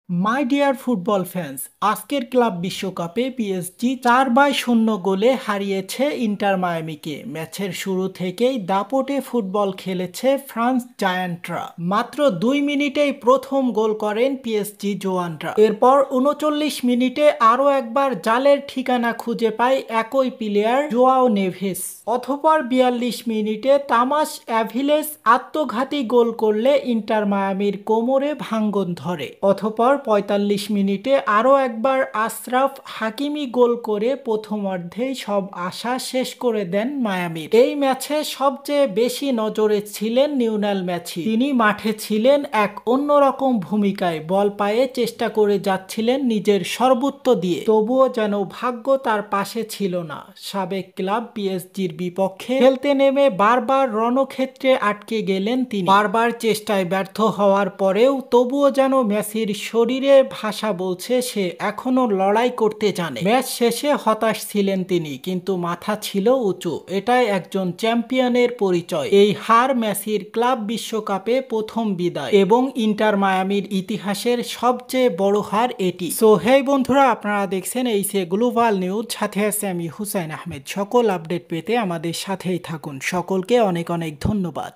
My dear football fans, আজকের club বিশ্বকাপে PSG 4-0 গোলে হারিয়েছে ইন্টার মায়ামিকে। ম্যাচের শুরু থেকেই দাপটে ফুটবল খেলেছে ফ্রান্স জায়ান্টরা। মাত্র 2 মিনিটেই প্রথম গোল করেন পিএসজি জোয়ানরা। এরপর 39 মিনিটে আরও একবার জালের ঠিকানা খুঁজে পায় একই প্লেয়ার জোয়াও নেভেস। অতঃপর 42 মিনিটে তামাস অ্যাভিলেস আত্মঘাতী গোল করলে ইন্টার মায়ামির কোমরে ভাঙ্গন ধরে। অতঃপর 45 মিনিটে আরও একবার আশরাফ হাকিমি গোল করে প্রথমার্ধেই সব আশা শেষ করে দেন মায়ামির। এই ম্যাচে সবচেয়ে বেশি নজরে ছিলেন লিওনেল মেসি। তিনি মাঠে ছিলেন এক অন্যরকম ভূমিকায়, বল পায়ে চেষ্টা করে যাচ্ছিলেন নিজের সর্বোচ্চ দিয়ে, তবুও যেন ভাগ্য তার পাশে ছিল না। সাবেক ক্লাব পিএসজির বিপক্ষে খেলতে নেমে বারবার রণক্ষেত্রে আটকে গেলেন তিনি। বারবার চেষ্টায় ব্যর্থ হওয়ার পরেও তবুও যেন মেসির শরীরে ভাষা বলছে সে এখনো লড়াই করতে জানে। ম্যাচ শেষে হতাশ ছিলেন তিনি, কিন্তু মাথা ছিল উঁচু। এটাই একজন চ্যাম্পিয়নের পরিচয়। এই হার মেসির ক্লাব বিশ্বকাপে প্রথম বিদায় এবং ইন্টার মায়ামির ইতিহাসের সবচেয়ে বড় হার এটি। সো হেই বন্ধুরা, আপনারা দেখছেন এই সে গ্লোবাল নিউজ, সাথে আছে আমি হুসাইন আহমেদ। সকল আপডেট পেতে আমাদের সাথেই থাকুন। সকলকে অনেক অনেক ধন্যবাদ।